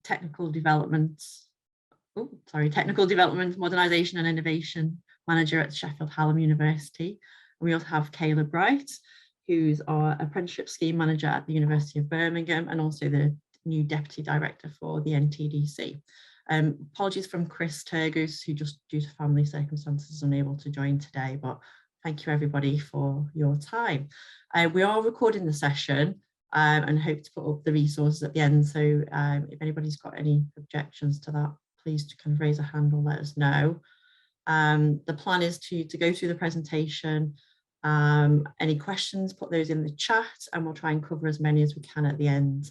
Technical Development, Modernisation and Innovation Manager at Sheffield Hallam University. And we also have Caleb Wright, who's our Apprenticeship Scheme Manager at the University of Birmingham and also the new Deputy Director for the NTDC. Apologies from Chris Turgus, who just due to family circumstances is unable to join today, but thank you everybody for your time. We are recording the session and hope to put up the resources at the end. So if anybody's got any objections to that, please kind of raise a hand or let us know. The plan is to go through the presentation. Any questions, put those in the chat and we'll try and cover as many as we can at the end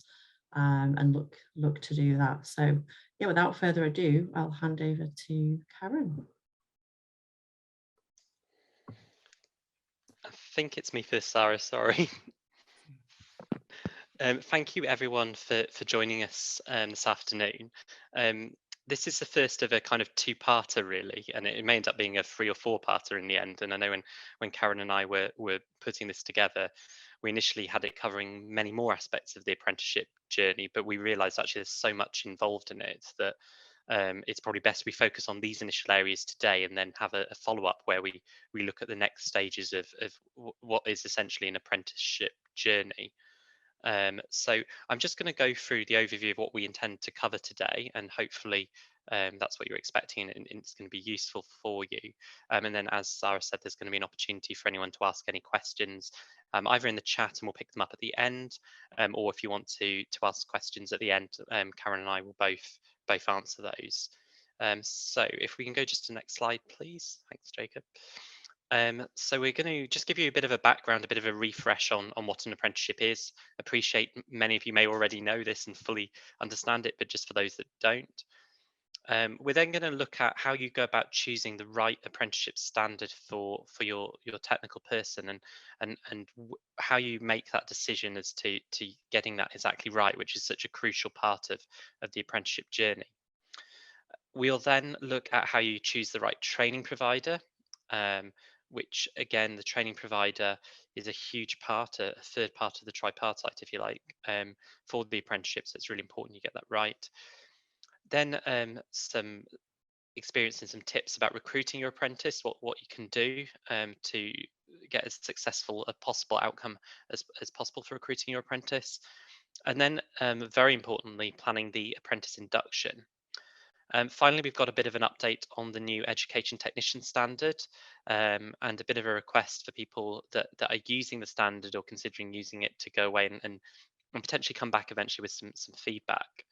and look to do that. So yeah, without further ado, I'll hand over to Karen. I think it's me first, Sarah, sorry. Thank you everyone for joining us this afternoon. This is the first of a kind of two-parter really, and it may end up being a 3 or 4-parter in the end. And I know when Karen and I were putting this together, we initially had it covering many more aspects of the apprenticeship journey, but we realized actually there's so much involved in it that it's probably best we focus on these initial areas today and then have a follow-up where we look at the next stages of what is essentially an apprenticeship journey. So I'm just going to go through the overview of what we intend to cover today, and hopefully that's what you're expecting and it's going to be useful for you. And then, as Sarah said, there's going to be an opportunity for anyone to ask any questions, either in the chat and we'll pick them up at the end, or if you want to ask questions at the end, Karen and I will both answer those. So if we can go just to the next slide, please. Thanks, Jacob. So we're going to just give you a bit of a background, a bit of a refresh on what an apprenticeship is. Appreciate many of you may already know this and fully understand it, but just for those that don't. We're then going to look at how you go about choosing the right apprenticeship standard for your technical person and how you make that decision as to getting that exactly right, which is such a crucial part of the apprenticeship journey. We'll then look at how you choose the right training provider, which again, the training provider is a huge part, a third part of the tripartite, if you like, for the apprenticeship. So it's really important you get that right. Then some experience and some tips about recruiting your apprentice, what you can do to get as successful a possible outcome as possible for recruiting your apprentice. And then very importantly, planning the apprentice induction. Finally, we've got a bit of an update on the new education technician standard and a bit of a request for people that are using the standard or considering using it to go away and potentially come back eventually with some feedback.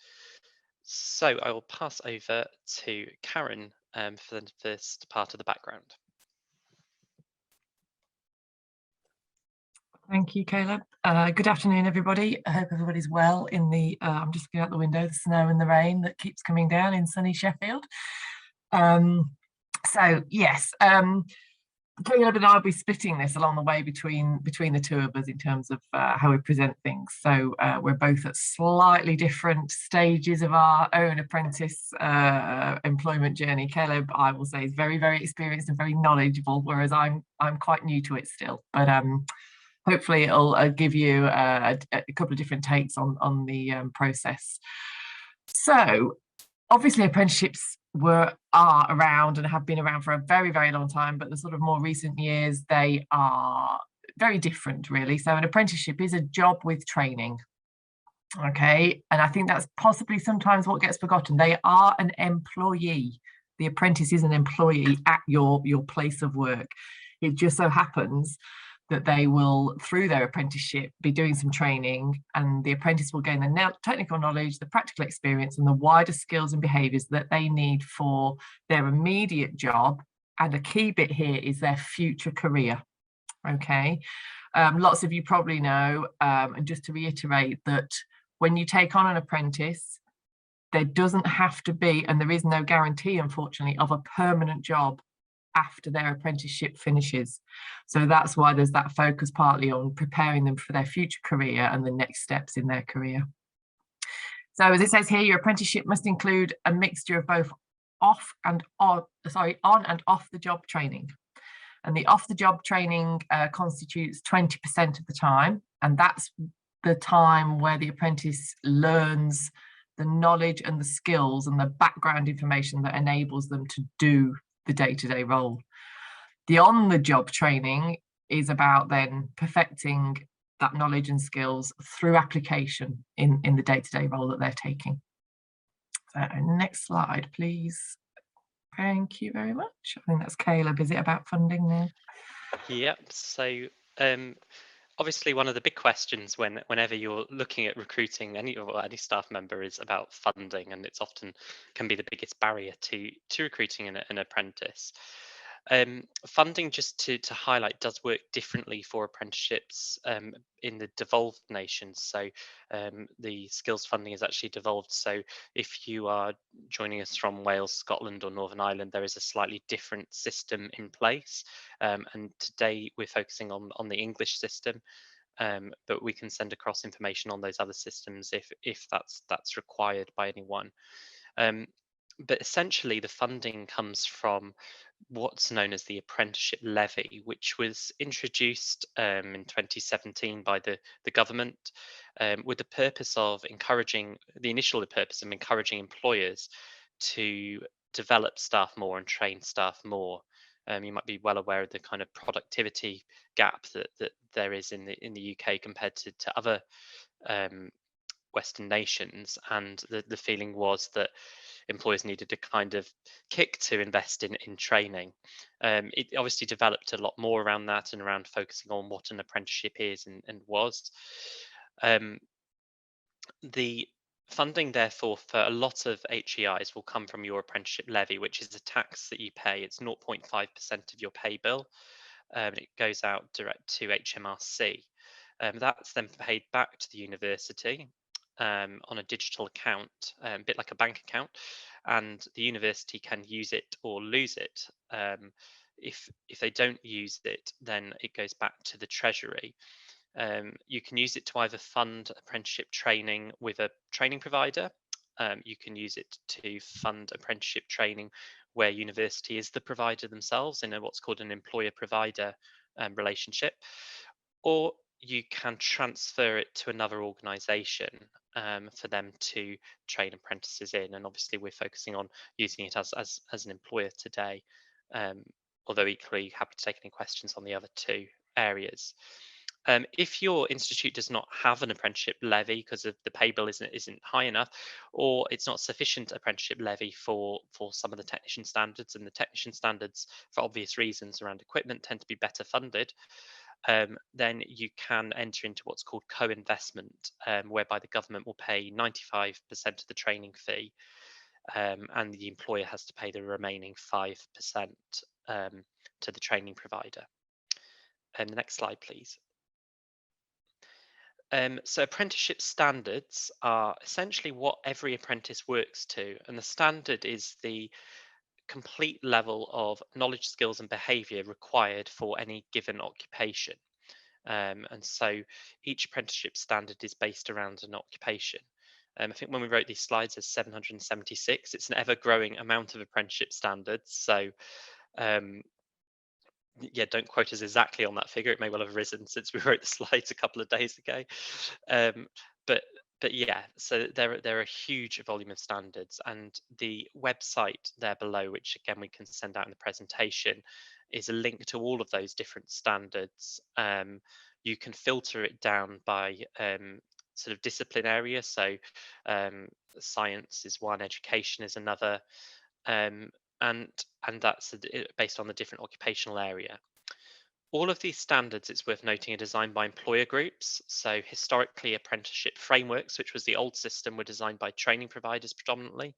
So I will pass over to Karen for the first part of the background. Thank you, Caleb. Good afternoon, everybody. I hope everybody's well in the, I'm just looking out the window, the snow and the rain that keeps coming down in sunny Sheffield. So yes, Caleb and I will be splitting this along the way between the two of us in terms of how we present things. So we're both at slightly different stages of our own apprentice employment journey. Caleb, I will say, is very, very experienced and very knowledgeable, whereas I'm quite new to it still. But hopefully it'll give you a couple of different takes on the process. So obviously apprenticeships are around and have been around for a very, very long time, but the sort of more recent years, they are very different really. So an apprenticeship is a job with training. Okay, and I think that's possibly sometimes what gets forgotten. They are an employee. The apprentice is an employee at your place of work. It just so happens that they will, through their apprenticeship, be doing some training, and the apprentice will gain the technical knowledge, the practical experience, and the wider skills and behaviours that they need for their immediate job. And a key bit here is their future career. Okay, lots of you probably know, and just to reiterate, that when you take on an apprentice, there doesn't have to be, and there is no guarantee, unfortunately, of a permanent job after their apprenticeship finishes. So that's why there's that focus partly on preparing them for their future career and the next steps in their career. So as it says here, your apprenticeship must include a mixture of both on and off the job training. And the off the job training constitutes 20% of the time, and that's the time where the apprentice learns the knowledge and the skills and the background information that enables them to do the day-to-day role. The on-the-job training is about then perfecting that knowledge and skills through application in the day-to-day role that they're taking. So next slide, please. Thank you very much. I think that's Caleb. Is it about funding now? Yep. So obviously one of the big questions whenever you're looking at recruiting any staff member is about funding, and it's often can be the biggest barrier to recruiting an apprentice. Funding, just to highlight, does work differently for apprenticeships in the devolved nations. So the skills funding is actually devolved. So if you are joining us from Wales, Scotland, or Northern Ireland, there is a slightly different system in place. And today we're focusing on the English system. But we can send across information on those other systems if that's required by anyone. But essentially, the funding comes from what's known as the apprenticeship levy, which was introduced in 2017 by the government, with the purpose of encouraging employers to develop staff more and train staff more. You might be well aware of the kind of productivity gap that there is in the UK compared to other Western nations, and the feeling was that employers needed a kind of kick to invest in training. It obviously developed a lot more around that and around focusing on what an apprenticeship is and was. The funding, therefore, for a lot of HEIs will come from your apprenticeship levy, which is a tax that you pay. It's 0.5% of your pay bill. It goes out direct to HMRC. That's then paid back to the university on a digital account, a bit like a bank account, and the university can use it or lose it. If they don't use it, then it goes back to the Treasury. You can use it to either fund apprenticeship training with a training provider. You can use it to fund apprenticeship training where university is the provider themselves in what's called an employer-provider relationship, or you can transfer it to another organisation for them to train apprentices in. And obviously, we're focusing on using it as an employer today, although equally happy to take any questions on the other two areas. If your institute does not have an apprenticeship levy because of the pay bill isn't high enough, or it's not sufficient apprenticeship levy for some of the technician standards, and the technician standards, for obvious reasons around equipment, tend to be better funded, then you can enter into what's called co-investment, whereby the government will pay 95% of the training fee, and the employer has to pay the remaining 5% to the training provider. The next slide, please. So apprenticeship standards are essentially what every apprentice works to, and the standard is the complete level of knowledge, skills, and behaviour required for any given occupation. And so each apprenticeship standard is based around an occupation. I think when we wrote these slides, there's 776. It's an ever-growing amount of apprenticeship standards. So yeah, don't quote us exactly on that figure. It may well have risen since we wrote the slides a couple of days ago. But yeah, so there are a huge volume of standards, and the website there below, which again we can send out in the presentation, is a link to all of those different standards. You can filter it down by sort of discipline area. So science is one, education is another, and that's based on the different occupational area. All of these standards, it's worth noting, are designed by employer groups. So historically, apprenticeship frameworks, which was the old system, were designed by training providers predominantly.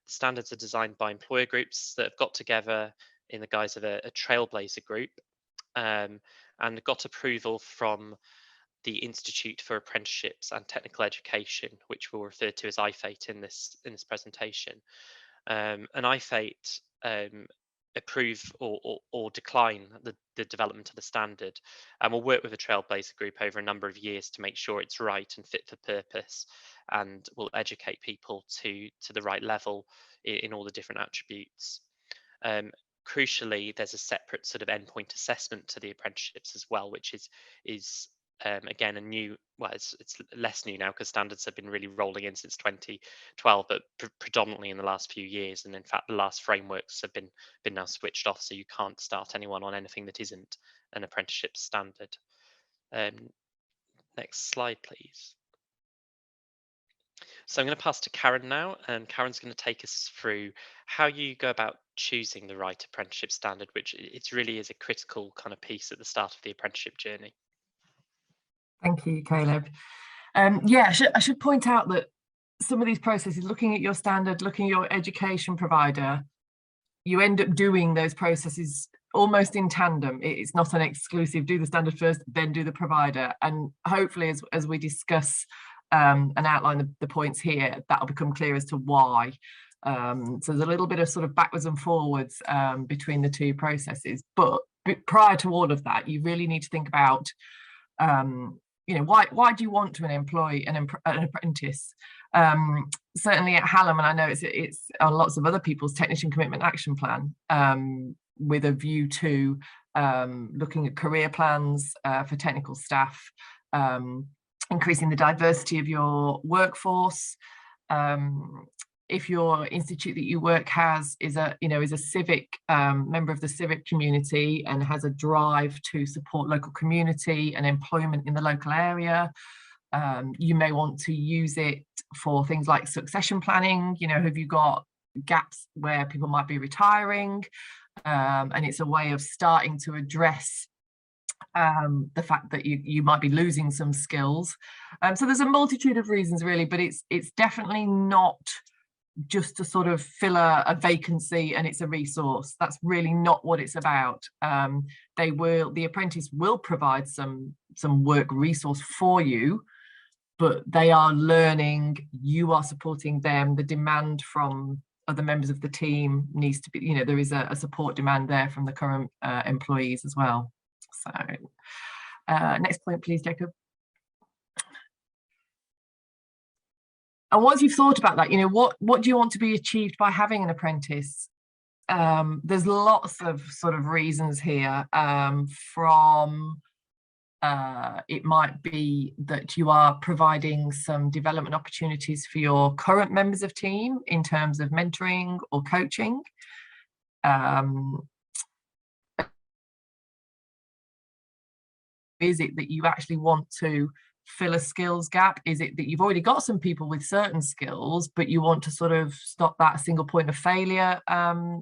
The standards are designed by employer groups that have got together in the guise of a trailblazer group, and got approval from the Institute for Apprenticeships and Technical Education, which we'll refer to as IFATE in this presentation. And IFATE approve or decline the development of the standard, and we'll work with a trailblazer group over a number of years to make sure it's right and fit for purpose, and will educate people to the right level in all the different attributes. Crucially, there's a separate sort of endpoint assessment to the apprenticeships as well, which is again, a new, well, it's less new now because standards have been really rolling in since 2012, but predominantly in the last few years. And in fact, the last frameworks have been now switched off, so you can't start anyone on anything that isn't an apprenticeship standard. Next slide, please. So I'm going to pass to Karen now, and Karen's going to take us through how you go about choosing the right apprenticeship standard, which it really is a critical kind of piece at the start of the apprenticeship journey. Thank you, Caleb. Yeah, I should point out that some of these processes, looking at your standard, looking at your education provider, you end up doing those processes almost in tandem. It's not an exclusive, do the standard first, then do the provider. And hopefully, as we discuss and outline the points here, that'll become clear as to why. So there's a little bit of sort of backwards and forwards between the two processes. But prior to all of that, you really need to think about why do you want to employ an apprentice? Certainly at Hallam, and I know it's on lots of other people's technician commitment action plan, with a view to looking at career plans for technical staff, increasing the diversity of your workforce. If your institute that you work is a civic member of the civic community and has a drive to support local community and employment in the local area, you may want to use it for things like succession planning. Have you got gaps where people might be retiring? And it's a way of starting to address the fact that you might be losing some skills. So there's a multitude of reasons really, but it's definitely not just to sort of fill a vacancy and it's a resource. That's really not what it's about. The apprentice will provide some work resource for you, but they are learning, you are supporting them. The demand from other members of the team needs to be, there is a support demand there from the current employees as well. So next point, please, Jacob. And once you've thought about that, what do you want to be achieved by having an apprentice? There's lots of sort of reasons here. It might be that you are providing some development opportunities for your current members of team in terms of mentoring or coaching. Is it that you actually want to fill a skills gap? Is it that you've already got some people with certain skills, but you want to sort of stop that single point of failure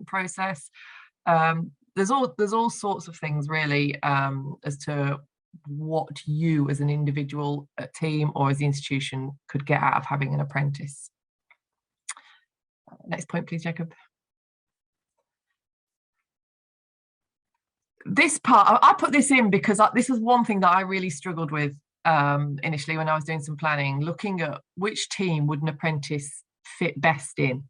process? There's all sorts of things really as to what you as an individual, a team, or as the institution could get out of having an apprentice. Next point, please, Jacob. This part, I put this in because this was one thing that I really struggled with initially when I was doing some planning, looking at which team would an apprentice fit best in.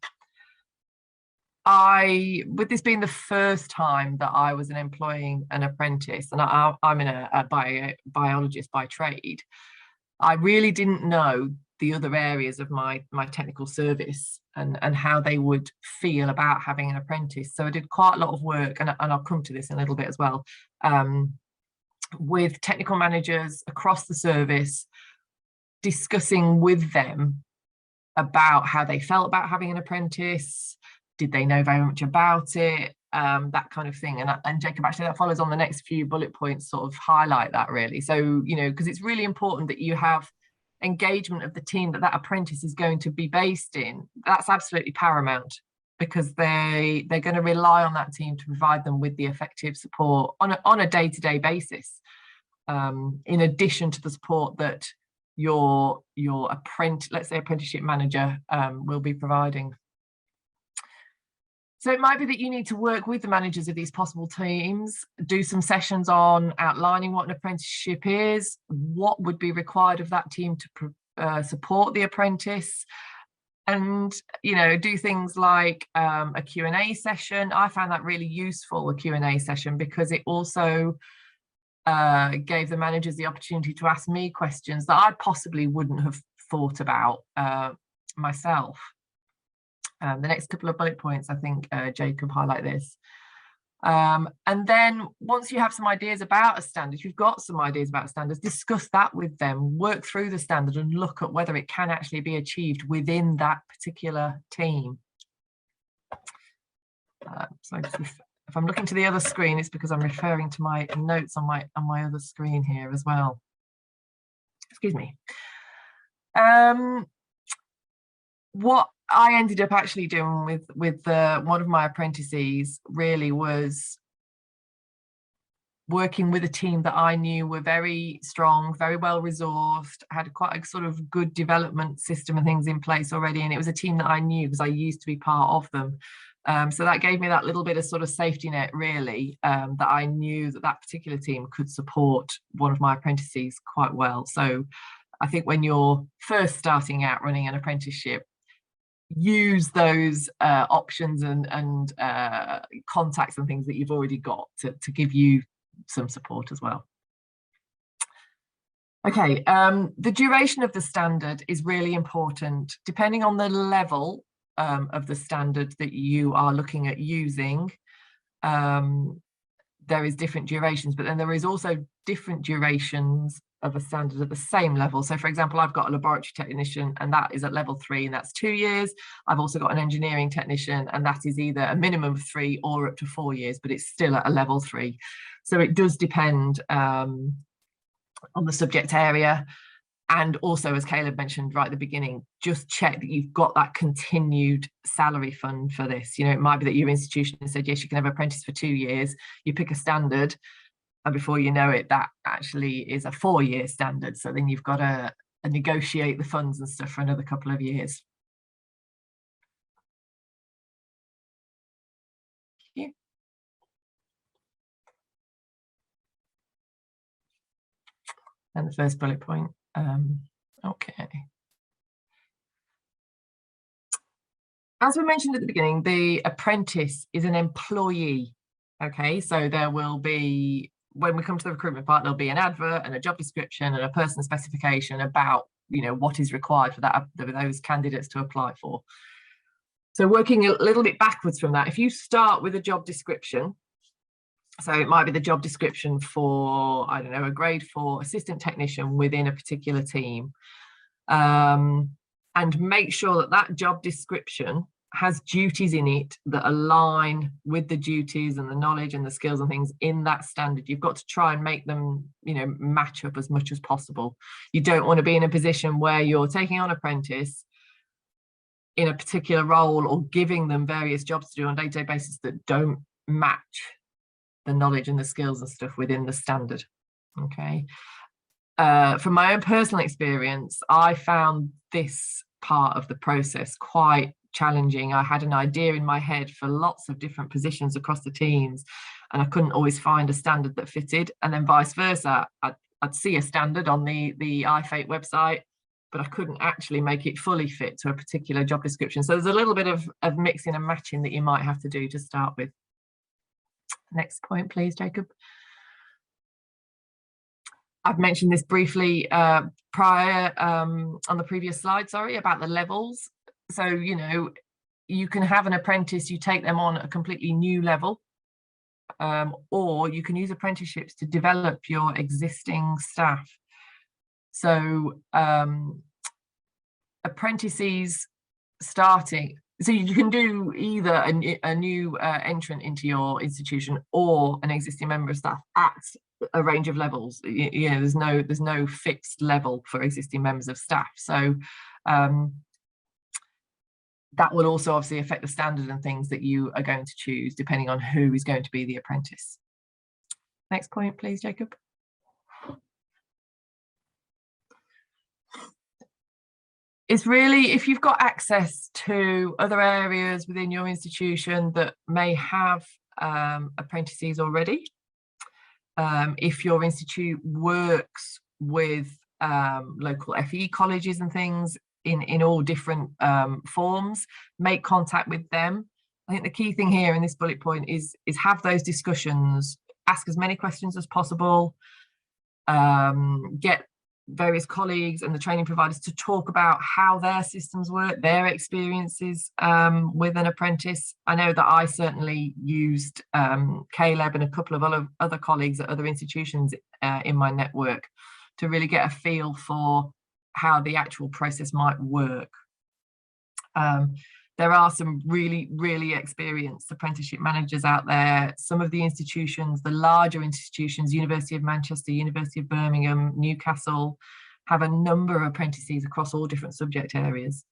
With this being the first time that I was employing an apprentice, and I'm a biologist by trade, I really didn't know the other areas of my technical service and how they would feel about having an apprentice. So I did quite a lot of work, and I'll come to this in a little bit as well, with technical managers across the service, discussing with them about how they felt about having an apprentice. Did they know very much about it? That kind of thing. And Jacob, actually, that follows on the next few bullet points, sort of highlight that really. So, because it's really important that you have engagement of the team that apprentice is going to be based in. That's absolutely paramount, because they're going to rely on that team to provide them with the effective support on a day-to-day basis, in addition to the support that your let's say apprenticeship manager will be providing. So it might be that you need to work with the managers of these possible teams, do some sessions on outlining what an apprenticeship is, what would be required of that team to support the apprentice, and do things like a Q&A session. I found that really useful, a Q&A session, because it also gave the managers the opportunity to ask me questions that I possibly wouldn't have thought about myself. The next couple of bullet points, I think Jacob highlight this. And then once you have some ideas about a standard, if you've got some ideas about standards, discuss that with them, work through the standard and look at whether it can actually be achieved within that particular team. So if I'm looking to the other screen, it's because I'm referring to my notes on my other screen here as well. Excuse me. What I ended up actually doing with one of my apprentices really was working with a team that I knew were very strong, very well resourced, had quite a sort of good development system and things in place already. And it was a team that I knew because I used to be part of them. So that gave me that little bit of sort of safety net, really, that I knew that that particular team could support one of my apprentices quite well. So I think when you're first starting out running an apprenticeship, use those options and contacts and things that you've already got to give you some support as well. Okay, the duration of the standard is really important. Depending on the level of the standard that you are looking at using, there is different durations, but then there is also different durations of a standard at the same level. So for example, I've got a laboratory technician and that is at level 3 and that's 2 years. I've also got an engineering technician and that is either a minimum of 3 or up to 4 years, but it's still at a level 3. So it does depend on the subject area. And also, as Caleb mentioned right at the beginning, just check that you've got that continued salary fund for this. You know, it might be that your institution said, yes, you can have an apprentice for 2 years. You pick a standard, and before you know it, that actually is a 4-year standard. So then you've got to negotiate the funds and stuff for another couple of years. Thank you. And the first bullet point. Okay. As we mentioned at the beginning, the apprentice is an employee. Okay, so there will be, when we come to the recruitment part, there'll be an advert and a job description and a person specification about, you know, what is required for that, those candidates to apply for. So working a little bit backwards from that, if you start with a job description, so it might be the job description for, I don't know, a grade 4 assistant technician within a particular team, and make sure that that job description has duties in it that align with the duties and the knowledge and the skills and things in that standard. You've got to try and make them, you know, match up as much as possible. You don't want to be in a position where you're taking on an apprentice in a particular role or giving them various jobs to do on a day-to-day basis that don't match the knowledge and the skills and stuff within the standard. Okay. From my own personal experience, I found this part of the process quite challenging. I had an idea in my head for lots of different positions across the teams, and I couldn't always find a standard that fitted. And then vice versa, I'd see a standard on the iFate website, but I couldn't actually make it fully fit to a particular job description. So there's a little bit of mixing and matching that you might have to do to start with. Next point, please, Jacob. I've mentioned this briefly prior on the previous slide, sorry, about the levels. So, you know, you can have an apprentice, you take them on at a completely new level, or you can use apprenticeships to develop your existing staff. So apprentices starting, so you can do either a new entrant into your institution or an existing member of staff at a range of levels. You know, there's no fixed level for existing members of staff. So that will also obviously affect the standard and things that you are going to choose depending on who is going to be the apprentice. Next point, please, Jacob. It's really, if you've got access to other areas within your institution that may have apprentices already, if your institute works with local FE colleges and things in all different forms, make contact with them. I think the key thing here in this bullet point is have those discussions, ask as many questions as possible, get various colleagues and the training providers to talk about how their systems work, their experiences with an apprentice. I know that I certainly used Caleb and a couple of other colleagues at other institutions in my network to really get a feel for how the actual process might work. There are some really, really experienced apprenticeship managers out there. Some of the institutions, the larger institutions, University of Manchester, University of Birmingham, Newcastle, have a number of apprentices across all different subject areas.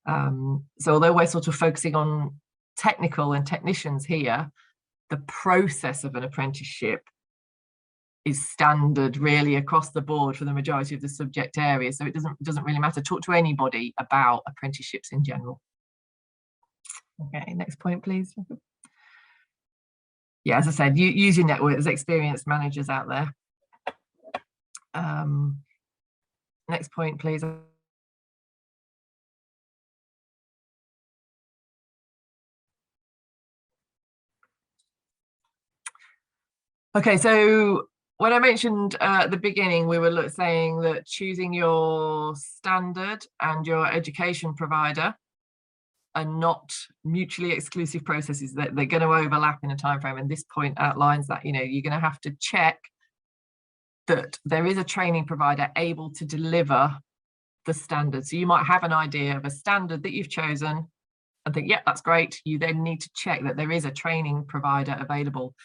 So although we're sort of focusing on technical and technicians here, the process of an apprenticeship is standard really across the board for the majority of the subject areas. So it doesn't really matter. Talk to anybody about apprenticeships in general. Okay, next point, please. Yeah, as I said, use your network. There's experienced managers out there. Next point, please. Okay, so when I mentioned at the beginning, we were saying that choosing your standard and your education provider are not mutually exclusive processes, that they're going to overlap in a time frame, and this point outlines that, you know, you're going to have to check that there is a training provider able to deliver the standard. So you might have an idea of a standard that you've chosen and think, yeah, that's great. You then need to check that there is a training provider available.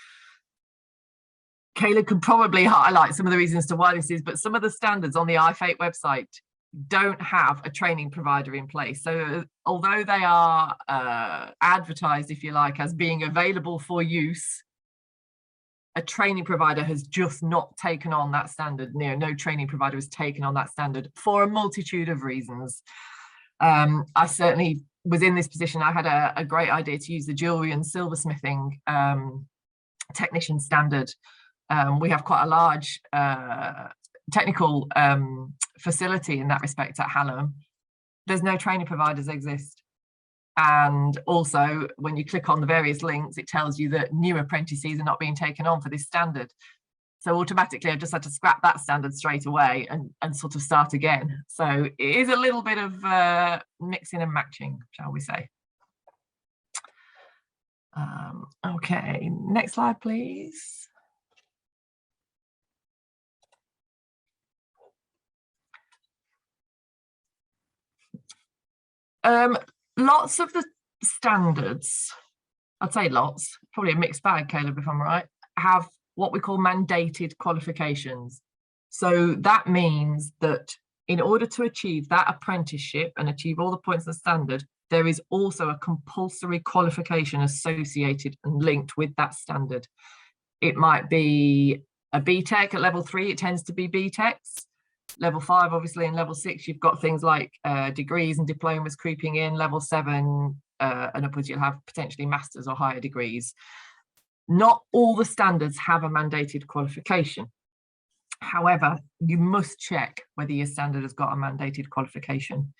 Caleb could probably highlight some of the reasons to why this is, but some of the standards on the IFATE website don't have a training provider in place. So although they are advertised, if you like, as being available for use, a training provider has just not taken on that standard. No training provider has taken on that standard for a multitude of reasons. I certainly was in this position. I had a great idea to use the jewellery and silversmithing technician standard. We have quite a large technical facility in that respect at Hallam. There's no training providers exist. And also, when you click on the various links, it tells you that new apprentices are not being taken on for this standard. So automatically, I just had to scrap that standard straight away and sort of start again. So it is a little bit of mixing and matching, shall we say. Okay, next slide, please. Lots of the standards, I'd say lots, probably a mixed bag, Caleb, if I'm right, have what we call mandated qualifications. So that means that in order to achieve that apprenticeship and achieve all the points of the standard, there is also a compulsory qualification associated and linked with that standard. It might be a BTEC at level 3, it tends to be BTECs. Level 5, obviously, and level 6, you've got things like degrees and diplomas creeping in. Level 7 and upwards, you'll have potentially masters or higher degrees. Not all the standards have a mandated qualification. However, you must check whether your standard has got a mandated qualification.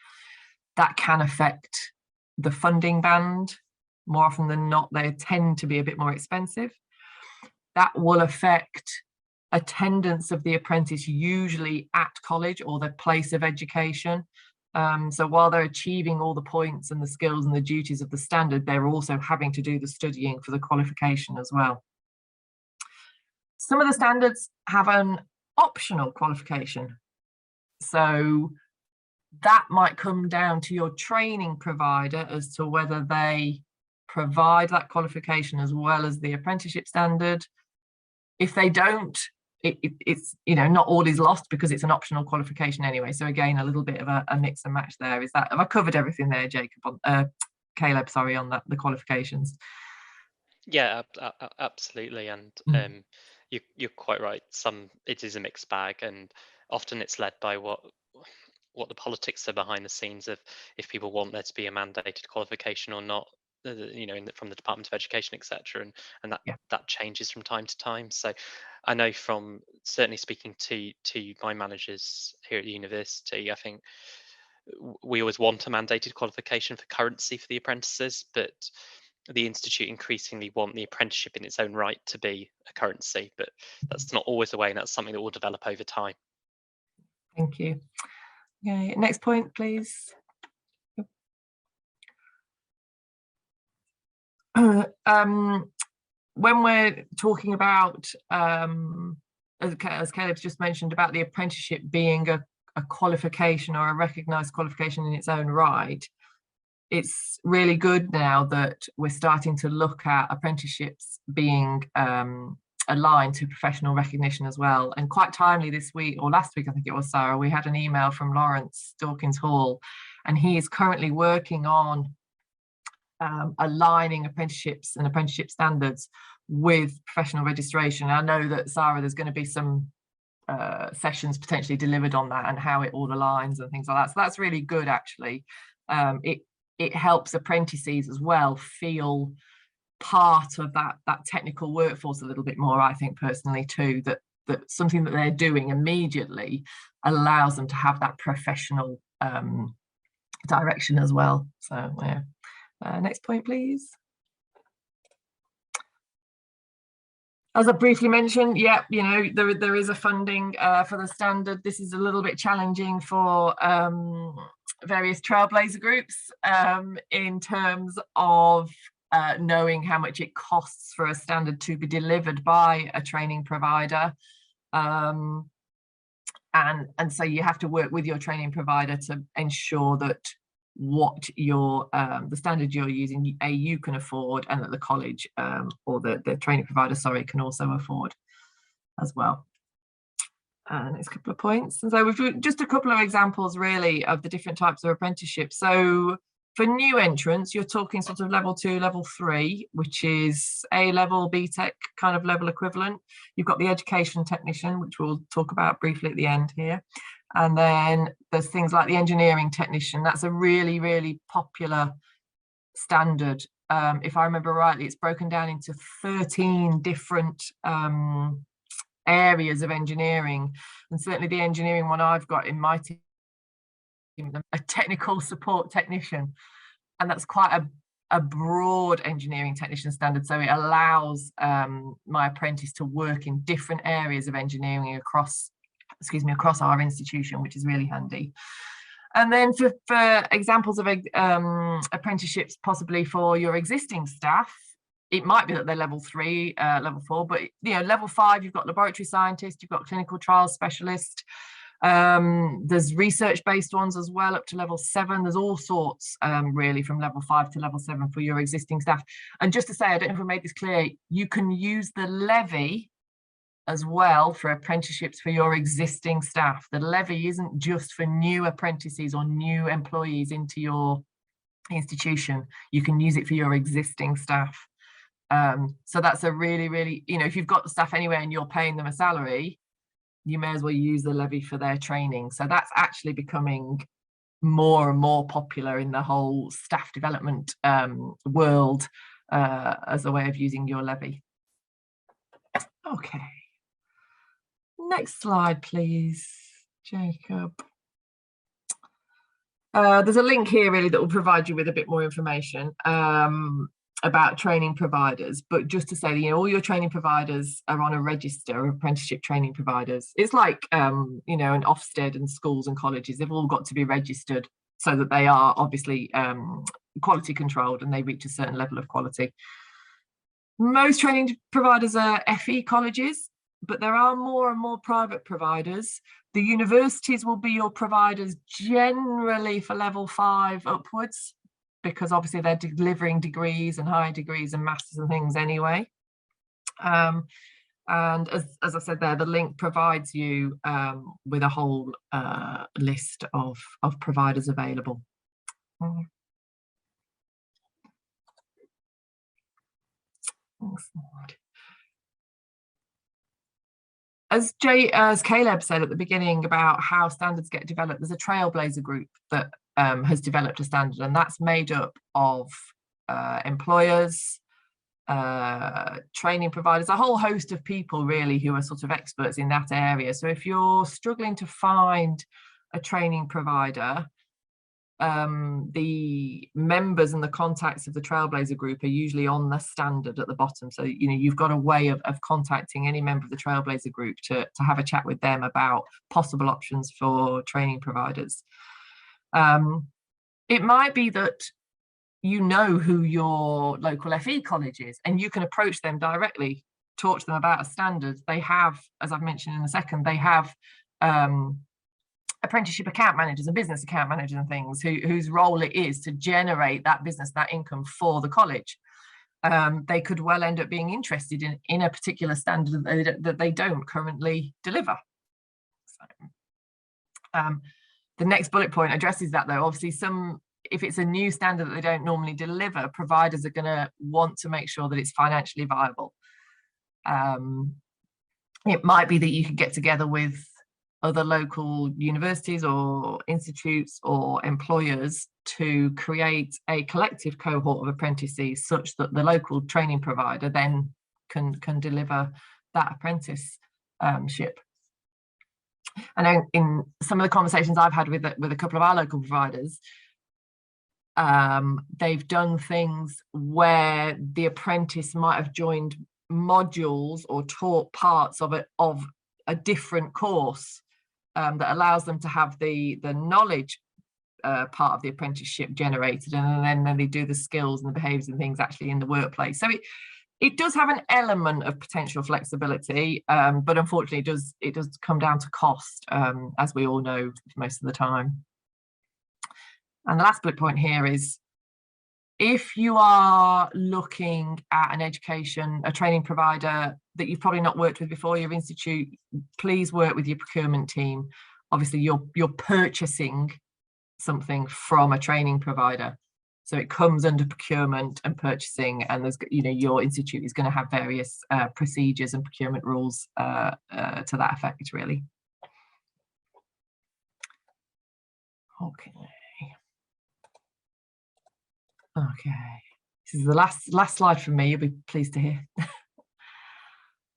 That can affect the funding band. More often than not, they tend to be a bit more expensive. That will affect attendance of the apprentice, usually at college or their place of education. So while they're achieving all the points and the skills and the duties of the standard, they're also having to do the studying for the qualification as well. Some of the standards have an optional qualification. So that might come down to your training provider as to whether they provide that qualification as well as the apprenticeship standard. If they don't, it's, you know, not all is lost because it's an optional qualification anyway. So again, a little bit of a mix and match there. Is that, have I covered everything there, Jacob? Caleb, sorry, on the qualifications. Yeah, absolutely. And you're quite right. It is a mixed bag, and often it's led by what the politics are behind the scenes of if people want there to be a mandated qualification or not. You know, from the Department of Education, etc., and that changes from time to time. So I know from certainly speaking to my managers here at the university, I think we always want a mandated qualification for currency for the apprentices, but the institute increasingly want the apprenticeship in its own right to be a currency, but that's not always the way, and that's something that will develop over time. Thank you. Okay, next point, please. When we're talking about, as Caleb's just mentioned, about the apprenticeship being a qualification or a recognised qualification in its own right, it's really good now that we're starting to look at apprenticeships being aligned to professional recognition as well. And quite timely this week, or last week I think it was, Sarah, we had an email from Lawrence Dawkins Hall, and he is currently working on aligning apprenticeships and apprenticeship standards with professional registration. I know that, Sarah, there's going to be some sessions potentially delivered on that and how it all aligns and things like that. So that's really good, actually. It helps apprentices as well feel part of that technical workforce a little bit more, I think personally too, that something that they're doing immediately allows them to have that professional direction as well. So yeah. Next point, please. As I briefly mentioned, yeah, you know, there is a funding for the standard. This is a little bit challenging for various trailblazer groups in terms of knowing how much it costs for a standard to be delivered by a training provider. And so you have to work with your training provider to ensure that what your the standard you're using, you can afford, and that the college or the training provider, sorry, can also afford as well. Next couple of points. And so we've just a couple of examples really of the different types of apprenticeships. So for new entrants, you're talking sort of level 2, level 3, which is A-level, BTEC kind of level equivalent. You've got the education technician, which we'll talk about briefly at the end here. And then there's things like the engineering technician. That's a really, really popular standard. If I remember rightly, it's broken down into 13 different areas of engineering. And certainly the engineering one I've got in my team, a technical support technician. And that's quite a broad engineering technician standard. So it allows my apprentice to work in different areas of engineering across our institution, which is really handy. And then for examples of apprenticeships, possibly for your existing staff, it might be that they're level 3, level 4, but you know, level 5, you've got laboratory scientist, you've got clinical trials specialist. There's research-based ones as well, up to level 7. There's all sorts, really, from level 5 to level 7 for your existing staff. And just to say, I don't know if I made this clear, you can use the levy as well for apprenticeships for your existing staff. The levy isn't just for new apprentices or new employees into your institution. You can use it for your existing staff. So that's a really, really, you know, if you've got the staff anywhere and you're paying them a salary, you may as well use the levy for their training. So that's actually becoming more and more popular in the whole staff development world as a way of using your levy. Okay. Next slide, please, Jacob. There's a link here really that will provide you with a bit more information about training providers, but just to say, you know, all your training providers are on a register of apprenticeship training providers. It's like, you know, an Ofsted and schools and colleges, they've all got to be registered so that they are obviously quality controlled and they reach a certain level of quality. Most training providers are FE colleges, but there are more and more private providers. The universities will be your providers generally for level 5 upwards, because obviously they're delivering degrees and higher degrees and masters and things anyway. And as I said there, the link provides you with a whole list of providers available. As Caleb said at the beginning about how standards get developed, there's a trailblazer group that has developed a standard, and that's made up of employers, training providers, a whole host of people really who are sort of experts in that area. So if you're struggling to find a training provider, the members and the contacts of the Trailblazer group are usually on the standard at the bottom. So, you know, you've got a way of contacting any member of the Trailblazer group to have a chat with them about possible options for training providers. It might be that you know who your local FE college is, and you can approach them directly, talk to them about a standard. They have, as I've mentioned in a second, they have apprenticeship account managers and business account managers and things whose role it is to generate that business, that income for the college. They could well end up being interested in a particular standard that they don't currently deliver. So, the next bullet point addresses that, though. Obviously, if it's a new standard that they don't normally deliver, providers are going to want to make sure that it's financially viable. It might be that you could get together with other local universities or institutes or employers to create a collective cohort of apprentices such that the local training provider then can deliver that apprenticeship. And in some of the conversations I've had with a couple of our local providers, they've done things where the apprentice might have joined modules or taught parts of a different course that allows them to have the knowledge part of the apprenticeship generated, and then they do the skills and the behaviours and things actually in the workplace. So it does have an element of potential flexibility, but unfortunately it does come down to cost, as we all know most of the time. And the last bullet point here is, if you are looking at a training provider that you've probably not worked with before, your institute, please work with your procurement team. Obviously, you're purchasing something from a training provider, so it comes under procurement and purchasing, and there's, you know, your institute is going to have various procedures and procurement rules to that effect, really. Okay. This is the last slide from me. You'll be pleased to hear.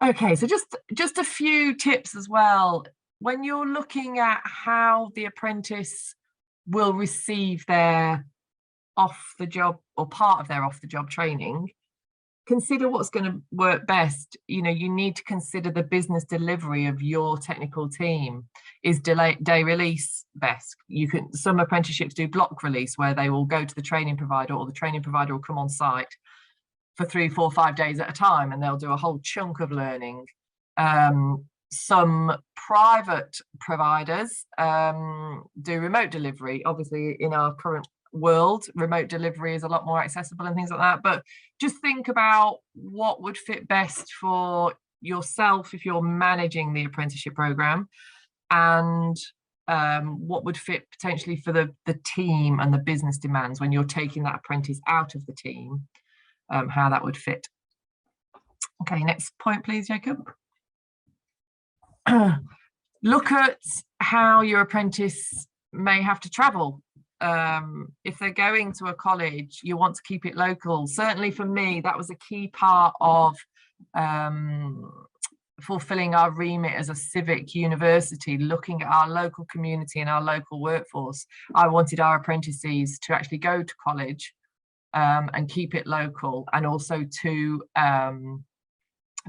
Okay, so just a few tips as well. When you're looking at how the apprentice will receive their off-the-job or part of their off-the-job training, consider what's going to work best. You know, you need to consider the business delivery of your technical team. Is day release best? Some apprenticeships do block release, where they will go to the training provider, or the training provider will come on site for 3, 4, 5 days at a time, and they'll do a whole chunk of learning. Some private providers do remote delivery. Obviously, in our current world, remote delivery is a lot more accessible and things like that, but just think about what would fit best for yourself if you're managing the apprenticeship program, and what would fit potentially for the team and the business demands when you're taking that apprentice out of the team, how that would fit. Okay, next point please, Jacob. Look at how your apprentice may have to travel. If they're going to a college, you want to keep it local. Certainly for me, that was a key part of fulfilling our remit as a civic university, looking at our local community and our local workforce. I wanted our apprentices to actually go to college and keep it local, and also to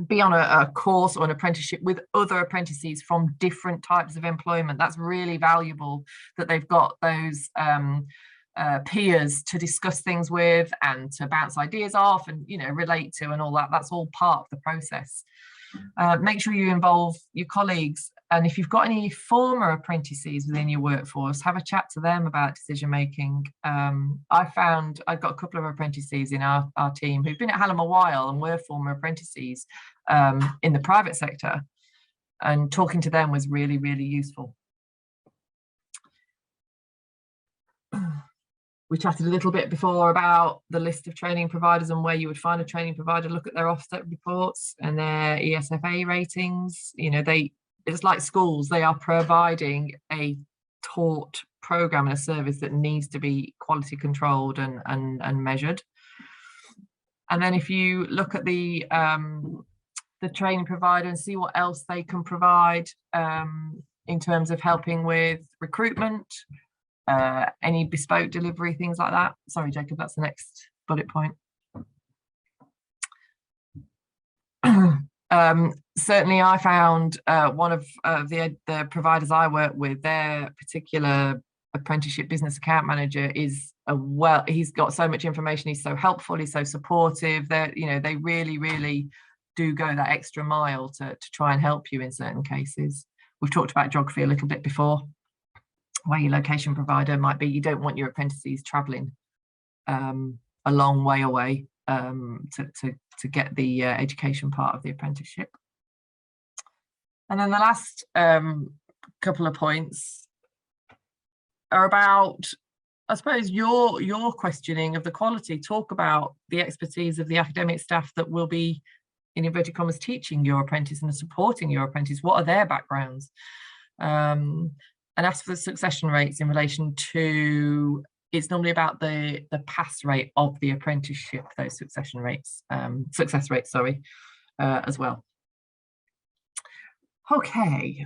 be on a course or an apprenticeship with other apprentices from different types of employment. That's really valuable, that they've got those peers to discuss things with and to bounce ideas off and, you know, relate to and all that. That's all part of the process. Make sure you involve your colleagues, and if you've got any former apprentices within your workforce, have a chat to them about decision making. I've got a couple of apprentices in our team who've been at Hallam a while and were former apprentices in the private sector, and talking to them was really, really useful. We chatted a little bit before about the list of training providers and where you would find a training provider. Look at their Ofsted reports and their ESFA ratings. You know, it's like schools. They are providing a taught program and a service that needs to be quality controlled and measured. And then if you look at the training provider and see what else they can provide in terms of helping with recruitment, any bespoke delivery, things like that? Sorry, Jacob, that's the next bullet point. Certainly I found one of the providers I work with, their particular apprenticeship business account manager is he's got so much information, he's so helpful, he's so supportive, that they really do go that extra mile to try and help you in certain cases. We've talked about geography a little bit before, where your location provider might be, you don't want your apprentices traveling a long way away to get the education part of the apprenticeship. And then the last couple of points are about, I suppose, your questioning of the quality. Talk about the expertise of the academic staff that will be, in inverted commas, teaching your apprentice and supporting your apprentice. What are their backgrounds? And ask for the succession rates in relation to, it's normally about the pass rate of the apprenticeship, those success rates, as well. Okay,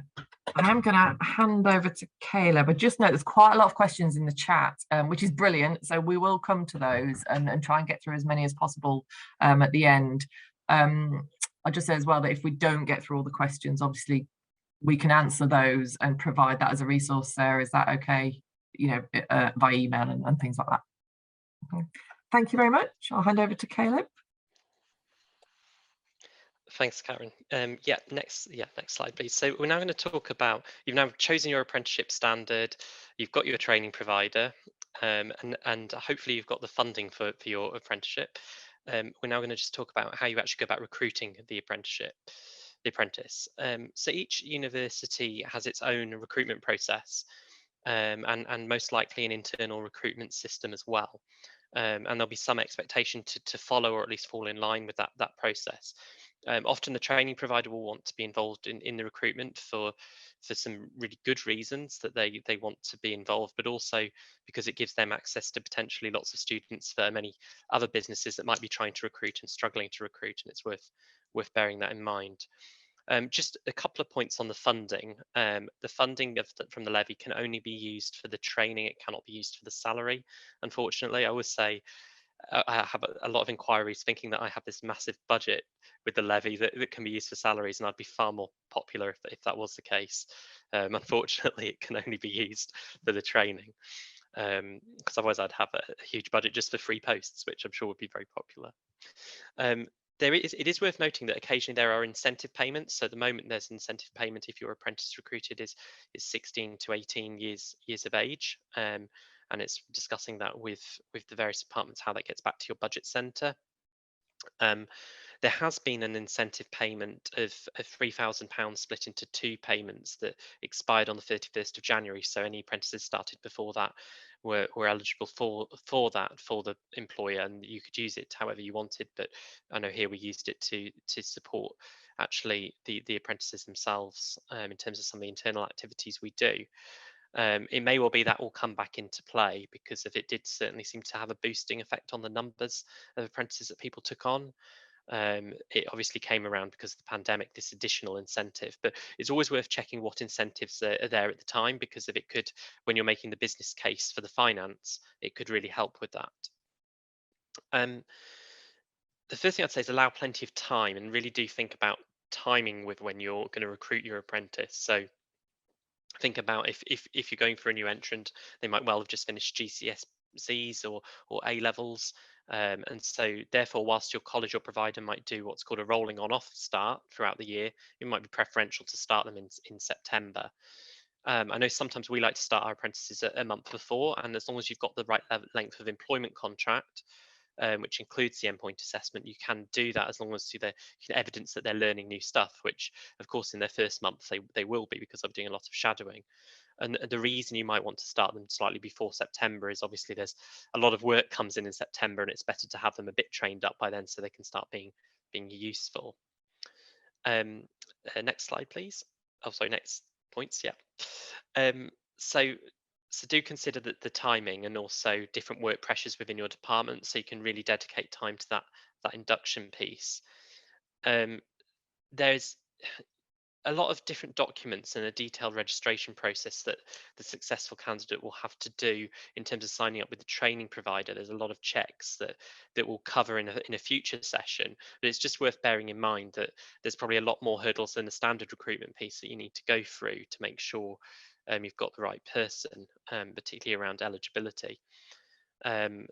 I'm going to hand over to Caleb. I just know there's quite a lot of questions in the chat, which is brilliant. So we will come to those and try and get through as many as possible at the end. I'll just say as well that if we don't get through all the questions, obviously we can answer those and provide that as a resource there. Is that okay? By email and things like that. Okay. Thank you very much. I'll hand over to Caleb. Thanks, Karen. Next slide, please. So we're now going to talk about, you've now chosen your apprenticeship standard, you've got your training provider, and hopefully you've got the funding for your apprenticeship. We're now going to just talk about how you actually go about recruiting the apprentice. So each university has its own recruitment process, and most likely an internal recruitment system as well. And there'll be some expectation to follow, or at least fall in line with that process. Often the training provider will want to be involved in the recruitment for some really good reasons that they want to be involved, but also because it gives them access to potentially lots of students for many other businesses that might be trying to recruit and struggling to recruit, and it's worth bearing that in mind. Just a couple of points on the funding. The funding from the levy can only be used for the training. It cannot be used for the salary. Unfortunately, I always say I have a lot of inquiries thinking that I have this massive budget with the levy that can be used for salaries, and I'd be far more popular if that was the case. Unfortunately, it can only be used for the training, because otherwise I'd have a huge budget just for free posts, which I'm sure would be very popular. It is worth noting that occasionally there are incentive payments. So at the moment there's incentive payment if your apprentice recruited is 16 to 18 years of age, and it's discussing that with the various departments how that gets back to your budget centre. There has been an incentive payment of £3,000 split into two payments that expired on the 31st of January. So any apprentices started before that were eligible for the employer, and you could use it however you wanted. But I know here we used it to support actually the apprentices themselves in terms of some of the internal activities we do. It may well be that will come back into play, because if it did certainly seem to have a boosting effect on the numbers of apprentices that people took on. It obviously came around because of the pandemic, this additional incentive, but it's always worth checking what incentives are there at the time, because if it could, when you're making the business case for the finance, it could really help with that. The first thing I'd say is allow plenty of time, and really do think about timing with when you're going to recruit your apprentice. So think about if you're going for a new entrant, they might well have just finished GCSEs or A levels. And so therefore, whilst your college or provider might do what's called a rolling on off start throughout the year, it might be preferential to start them in September. I know sometimes we like to start our apprentices a month before, and as long as you've got the right length of employment contract, which includes the endpoint assessment, you can do that as long as you can evidence that they're learning new stuff, which of course in their first month they will be, because I'm doing a lot of shadowing. And the reason you might want to start them slightly before September is obviously there's a lot of work comes in September, and it's better to have them a bit trained up by then so they can start being useful. Next slide, please. Oh, sorry, next points. Yeah. So do consider the timing, and also different work pressures within your department, so you can really dedicate time to that induction piece. a lot of different documents and a detailed registration process that the successful candidate will have to do in terms of signing up with the training provider. There's a lot of checks that we'll cover in a future session, but it's just worth bearing in mind that there's probably a lot more hurdles than the standard recruitment piece that you need to go through to make sure you've got the right person, particularly around eligibility.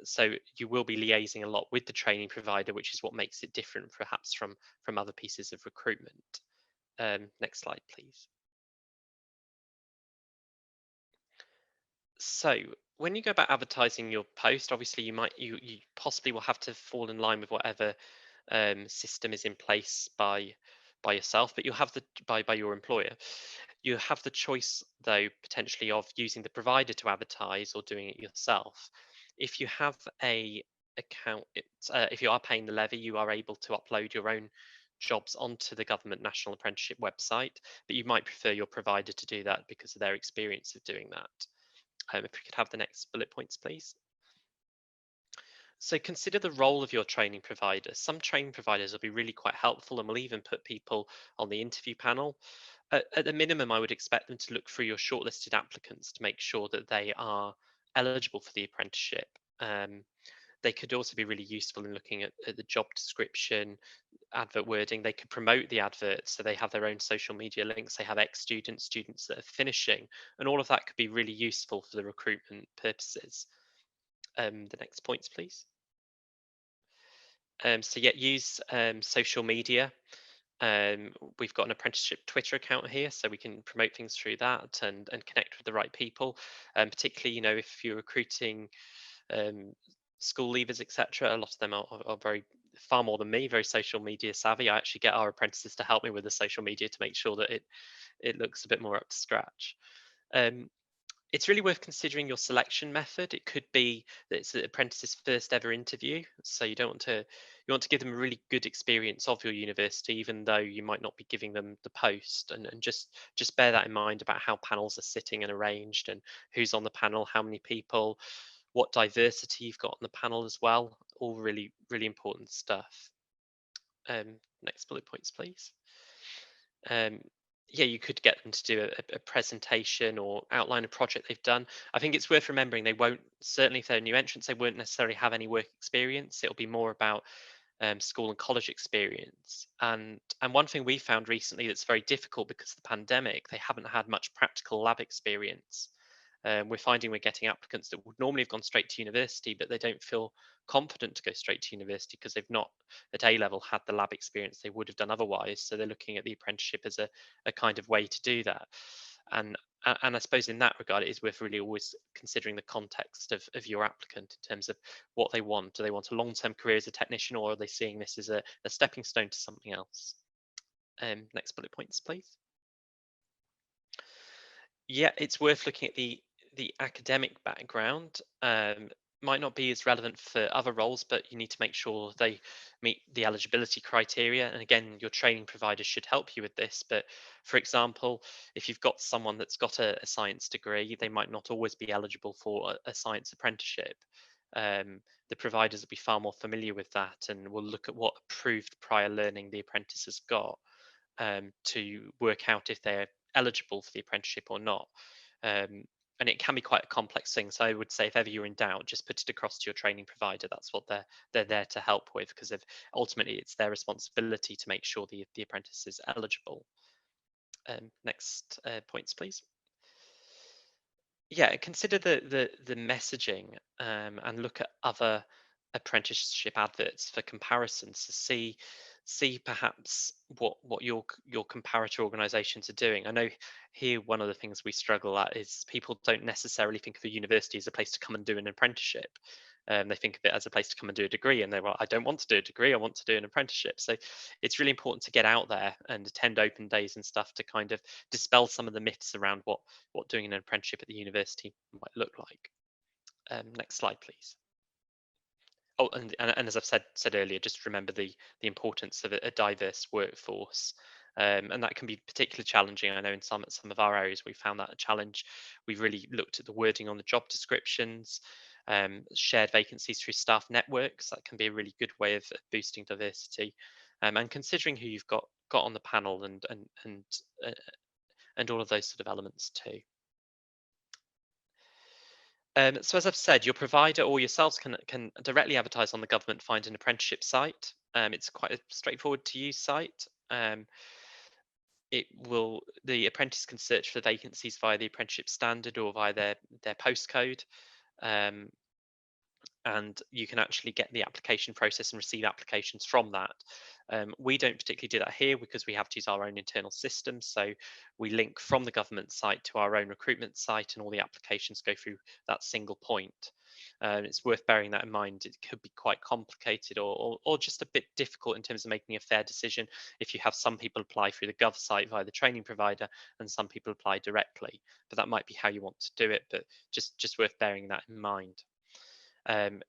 So you will be liaising a lot with the training provider, which is what makes it different perhaps from other pieces of recruitment. Next slide, please. So when you go about advertising your post, obviously you possibly will have to fall in line with whatever system is in place by yourself, but you'll have the by your employer. You have the choice though potentially of using the provider to advertise or doing it yourself. If you have a account, if you are paying the levy, you are able to upload your own jobs onto the government national apprenticeship website, but you might prefer your provider to do that because of their experience of doing that. If we could have the next bullet points, please. So consider the role of your training provider. Some training providers will be really quite helpful and will even put people on the interview panel. At the minimum, I would expect them to look through your shortlisted applicants to make sure that they are eligible for the apprenticeship. They could also be really useful in looking at the job description, advert wording. They could promote the adverts, so they have their own social media links. They have ex-students, students that are finishing, and all of that could be really useful for the recruitment purposes. The next points, please. So yeah, use social media. We've got an apprenticeship Twitter account here, so we can promote things through that and connect with the right people. Particularly, if you're recruiting school leavers, etc., a lot of them are very far more than me, very social media savvy. I actually get our apprentices to help me with the social media to make sure that it looks a bit more up to scratch. It's really worth considering your selection method. It could be that it's the apprentice's first ever interview, so you want to give them a really good experience of your university, even though you might not be giving them the post. And just bear that in mind about how panels are sitting and arranged, and who's on the panel, how many people, what diversity you've got on the panel as well. All really really important stuff. Next bullet points, please. Yeah, you could get them to do a presentation or outline a project they've done. I think it's worth remembering they won't, certainly if they're new entrants, they won't necessarily have any work experience. It'll be more about school and college experience. And one thing we found recently that's very difficult because of the pandemic, they haven't had much practical lab experience. We're finding we're getting applicants that would normally have gone straight to university, but they don't feel confident to go straight to university because they've not at A level had the lab experience they would have done otherwise. So they're looking at the apprenticeship as a kind of way to do that. And I suppose in that regard, it is worth really always considering the context of your applicant in terms of what they want. Do they want a long-term career as a technician, or are they seeing this as a stepping stone to something else? Next bullet points, please. Yeah, it's worth looking at the academic background. Might not be as relevant for other roles, but you need to make sure they meet the eligibility criteria. And again, your training provider should help you with this. But for example, if you've got someone that's got a science degree, they might not always be eligible for a science apprenticeship. The providers will be far more familiar with that and will look at what approved prior learning the apprentice has got to work out if they're eligible for the apprenticeship or not. And it can be quite a complex thing. So I would say if ever you're in doubt, just put it across to your training provider. That's what they're there to help with, because ultimately it's their responsibility to make sure the apprentice is eligible. Next points, please. Yeah, consider the messaging and look at other apprenticeship adverts for comparisons to see perhaps what your comparator organizations are doing. I know here one of the things we struggle at is people don't necessarily think of a university as a place to come and do an apprenticeship. They think of it as a place to come and do a degree, and they're, well, I don't want to do a degree, I want to do an apprenticeship. So it's really important to get out there and attend open days and stuff to kind of dispel some of the myths around what doing an apprenticeship at the university might look like. Next slide, please. Oh, and as I've said earlier, just remember the importance of a diverse workforce, and that can be particularly challenging. I know in some of our areas we found that a challenge. We've really looked at the wording on the job descriptions, shared vacancies through staff networks. That can be a really good way of boosting diversity, and considering who you've got on the panel, and all of those sort of elements too. So as I've said, your provider or yourselves can directly advertise on the government Find an Apprenticeship site. It's quite a straightforward to use site. The apprentice can search for vacancies via the apprenticeship standard or via their postcode. And you can actually get the application process and receive applications from that. We don't particularly do that here because we have to use our own internal system. So we link from the government site to our own recruitment site, and all the applications go through that single point. It's worth bearing that in mind. It could be quite complicated or just a bit difficult in terms of making a fair decision if you have some people apply through the gov site via the training provider and some people apply directly. But that might be how you want to do it, but just worth bearing that in mind.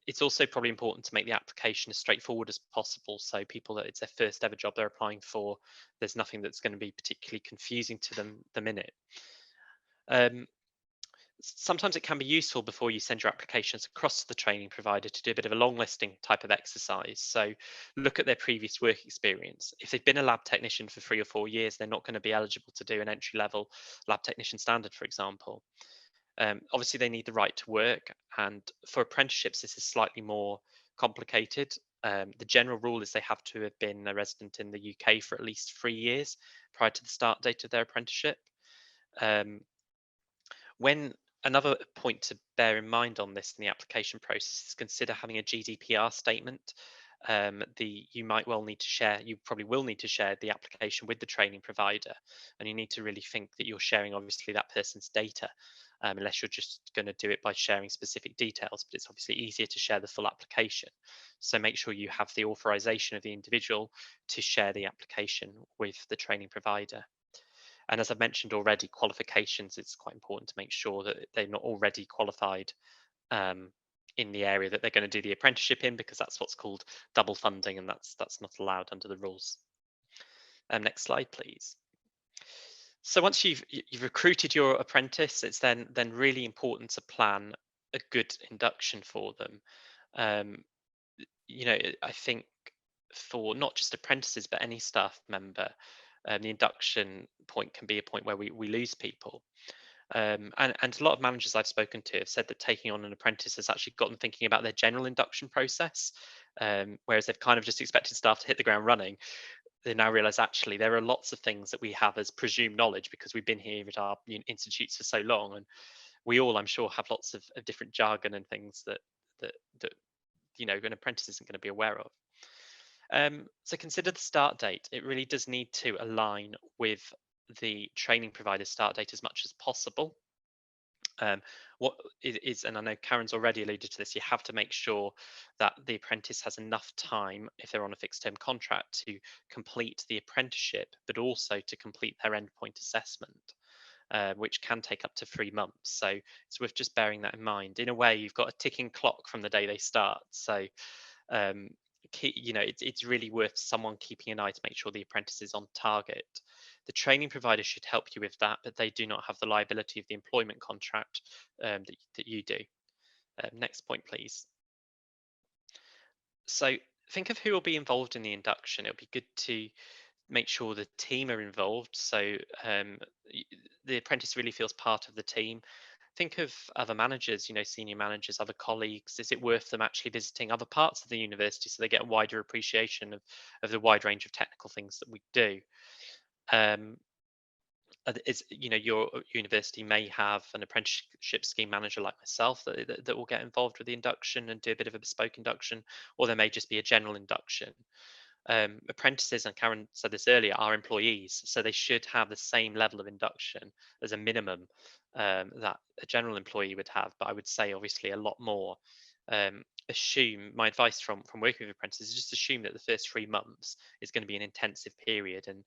It's also probably important to make the application as straightforward as possible, so people that it's their first ever job they're applying for, there's nothing that's going to be particularly confusing to them in it. Sometimes it can be useful before you send your applications across to the training provider to do a bit of a long listing type of exercise. So look at their previous work experience. If they've been a lab technician for 3 or 4 years, they're not going to be eligible to do an entry level lab technician standard, for example. Obviously, they need the right to work, and for apprenticeships, this is slightly more complicated. The general rule is they have to have been a resident in the UK for at least 3 years prior to the start date of their apprenticeship. When Another point to bear in mind on this in the application process is consider having a GDPR statement. You probably will need to share the application with the training provider, and you need to really think that you're sharing obviously that person's data, unless you're just going to do it by sharing specific details, but it's obviously easier to share the full application. So make sure you have the authorization of the individual to share the application with the training provider. And as I've mentioned already, qualifications, it's quite important to make sure that they're not already qualified in the area that they're going to do the apprenticeship in, because that's what's called double funding, and that's not allowed under the rules. Next slide, please. So once you've recruited your apprentice, it's then really important to plan a good induction for them. I think for not just apprentices but any staff member, the induction point can be a point where we lose people. And a lot of managers I've spoken to have said that taking on an apprentice has actually got them thinking about their general induction process, whereas they've kind of just expected staff to hit the ground running. They now realize actually there are lots of things that we have as presumed knowledge because we've been here at our institutes for so long, and we all, I'm sure, have lots of different jargon and things that an apprentice isn't going to be aware of. So consider the start date. It really does need to align with the training provider's start date as much as possible. What it is, and I know Karen's already alluded to this, you have to make sure that the apprentice has enough time, if they're on a fixed term contract, to complete the apprenticeship, but also to complete their endpoint assessment, which can take up to 3 months. So it's worth just bearing that in mind. In a way, you've got a ticking clock from the day they start. So it's really worth someone keeping an eye to make sure the apprentice is on target. The training provider should help you with that, but they do not have the liability of the employment contract that you do. Next point, please. So think of who will be involved in the induction. It'll be good to make sure the team are involved, so the apprentice really feels part of the team. Think of other managers, senior managers, other colleagues. Is it worth them actually visiting other parts of the university so they get a wider appreciation of the wide range of technical things that we do? Your university may have an apprenticeship scheme manager like myself that will get involved with the induction and do a bit of a bespoke induction, or there may just be a general induction. Apprentices, and Karen said this earlier, are employees, so they should have the same level of induction as a minimum that a general employee would have, but I would say obviously a lot more. My advice from working with apprentices is just assume that the first 3 months is going to be an intensive period, and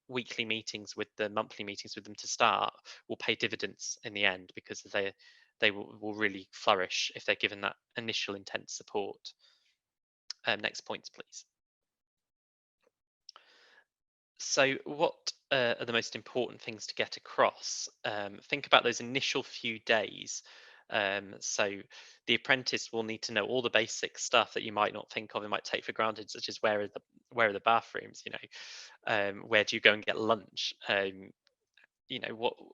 weekly meetings with them, monthly meetings with them to start will pay dividends in the end, because they will really flourish if they're given that initial intense support. Next points, please. So what are the most important things to get across? Think about those initial few days. So the apprentice will need to know all the basic stuff that you might not think of and might take for granted, such as where are the bathrooms, where do you go and get lunch,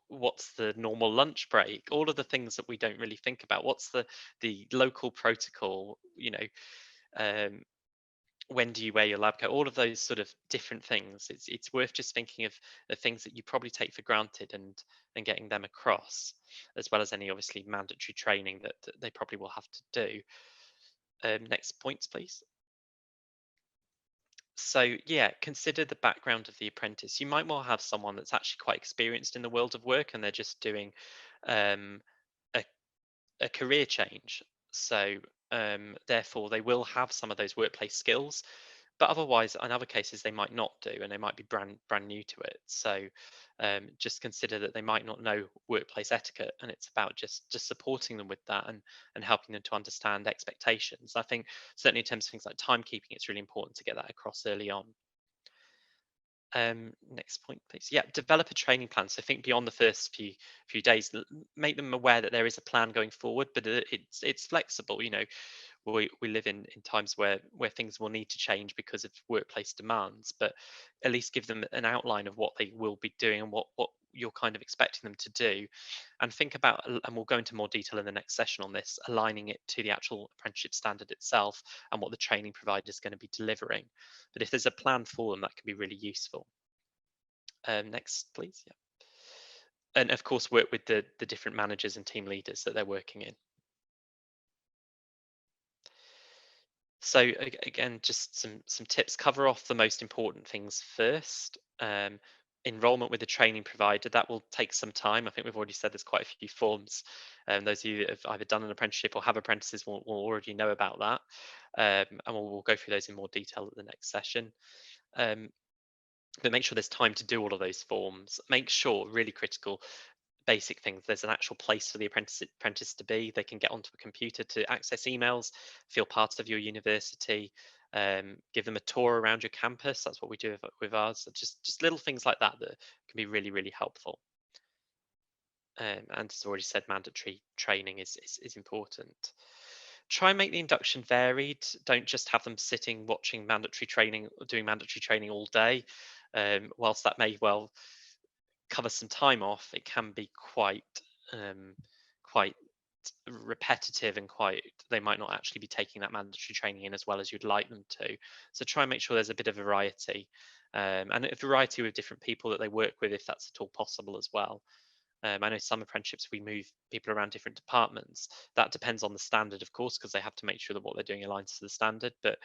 what's the normal lunch break, all of the things that we don't really think about. What's the local protocol, um, when do you wear your lab coat, all of those sort of different things. It's worth just thinking of the things that you probably take for granted and getting them across, as well as any obviously mandatory training that they probably will have to do. Next points, please. So yeah, consider the background of the apprentice. You might well have someone that's actually quite experienced in the world of work and they're just doing um, a, a career change. So therefore they will have some of those workplace skills, but otherwise in other cases they might not do, and they might be brand new to it. So just consider that they might not know workplace etiquette, and it's about just supporting them with that and helping them to understand expectations. I think certainly in terms of things like timekeeping, it's really important to get that across early on. Next point, please. Yeah, develop a training plan. So think beyond the first few days, make them aware that there is a plan going forward, but it's flexible. We live in times where things will need to change because of workplace demands, but at least give them an outline of what they will be doing and what you're kind of expecting them to do, and think about, and we'll go into more detail in the next session on this, aligning it to the actual apprenticeship standard itself and what the training provider is going to be delivering. But if there's a plan for them, that can be really useful. Next, please. Yeah. And of course, work with the different managers and team leaders that they're working in. So again, just some tips. Cover off the most important things first. Enrollment with a training provider, that will take some time. I think we've already said there's quite a few forms. Those of you that have either done an apprenticeship or have apprentices will already know about that. And we'll go through those in more detail at the next session. But make sure there's time to do all of those forms. Make sure, really critical, basic things, there's an actual place for the apprentice to be. They can get onto a computer to access emails, feel part of your university, give them a tour around your campus. That's what we do with ours. So just little things like that can be really, really helpful. And as already said, mandatory training is important. Try and make the induction varied. Don't just have them sitting watching mandatory training or doing mandatory training all day. Whilst that may well cover some time off, it can be um, quite repetitive and they might not actually be taking that mandatory training in as well as you'd like them to. So try and make sure there's a bit of variety, and a variety with different people that they work with, if that's at all possible as well. I know some apprenticeships we move people around different departments. That depends on the standard, of course, because they have to make sure that what they're doing aligns to the standard. But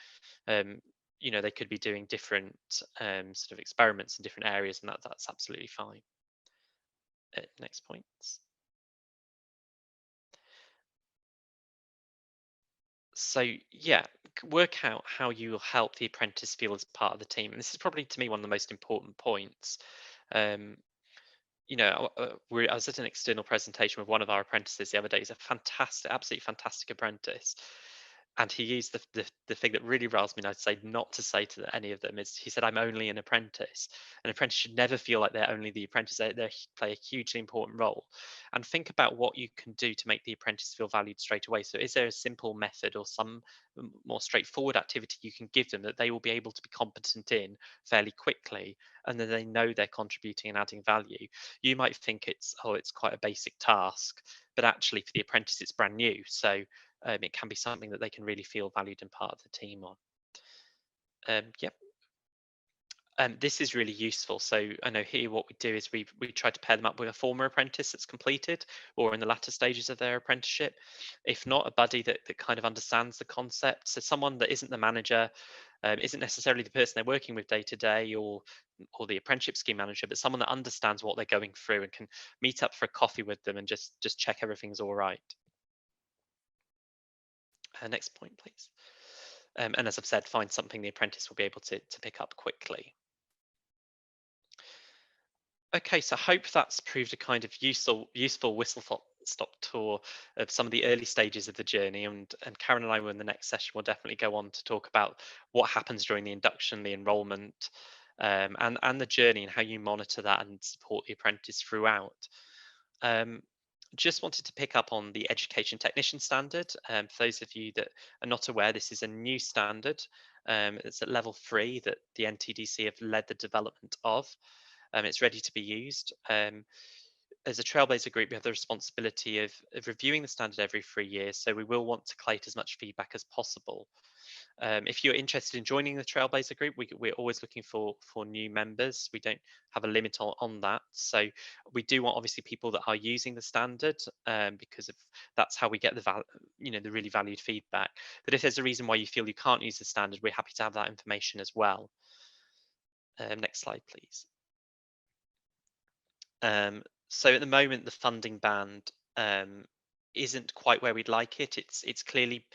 um, they could be doing different sort of experiments in different areas, and that's absolutely fine. Next points. So yeah, work out how you will help the apprentice feel as part of the team. And this is probably, to me, one of the most important points. Um, I was at an external presentation with one of our apprentices the other day. He's a fantastic, absolutely fantastic apprentice. And he used the thing that really riles me, and I'd say not to say to any of them, is he said, "I'm only an apprentice." An apprentice should never feel like they're only the apprentice. They play a hugely important role. And think about what you can do to make the apprentice feel valued straight away. So is there a simple method or some more straightforward activity you can give them that they will be able to be competent in fairly quickly, and then they know they're contributing and adding value? You might think it's quite a basic task, but actually for the apprentice it's brand new. So it can be something that they can really feel valued and part of the team on. Yep. This is really useful. So I know here what we do is we try to pair them up with a former apprentice that's completed or in the latter stages of their apprenticeship. If not, a buddy that kind of understands the concept. So someone that isn't the manager, isn't necessarily the person they're working with day to day, or the apprenticeship scheme manager, but someone that understands what they're going through and can meet up for a coffee with them and just check everything's all right. Next point, please. And as I've said, find something the apprentice will be able to pick up quickly. Okay, so I hope that's proved a kind of useful whistle-stop tour of some of the early stages of the journey. And Karen and I will, in the next session, will definitely go on to talk about what happens during the induction, the enrolment, and the journey, and how you monitor that and support the apprentice throughout. just wanted to pick up on the education technician standard. For those of you that are not aware, this is a new standard. It's at level 3 that the NTDC have led the development of. It's ready to be used. As a Trailblazer group, we have the responsibility of reviewing the standard every 3 years, so we will want to collate as much feedback as possible. If you're interested in joining the Trailblazer group, we're always looking for new members. We don't have a limit on that, so we do want obviously people that are using the standard, because that's how we get the the really valued feedback. But if there's a reason why you feel you can't use the standard, we're happy to have that information as well. Next slide, please. So at the moment, the funding band isn't quite where we'd like it. It's clearly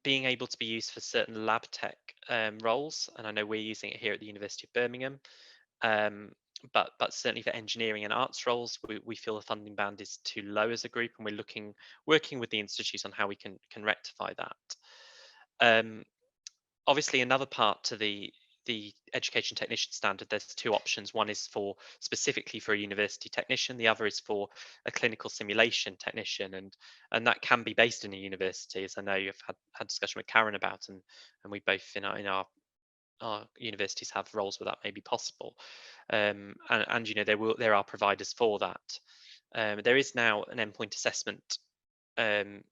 being able to be used for certain lab tech roles, and I know we're using it here at the University of Birmingham. But certainly for engineering and arts roles, we feel the funding band is too low as a group, and we're working with the institute on how we can rectify that. Obviously, another part to the education technician standard, there's 2 options. One is specifically for a university technician, the other is for a clinical simulation technician, and that can be based in a university, as I know you've had discussion with Karen about, and we both in our universities have roles where that may be possible, and there are providers for that. There is now an endpoint assessment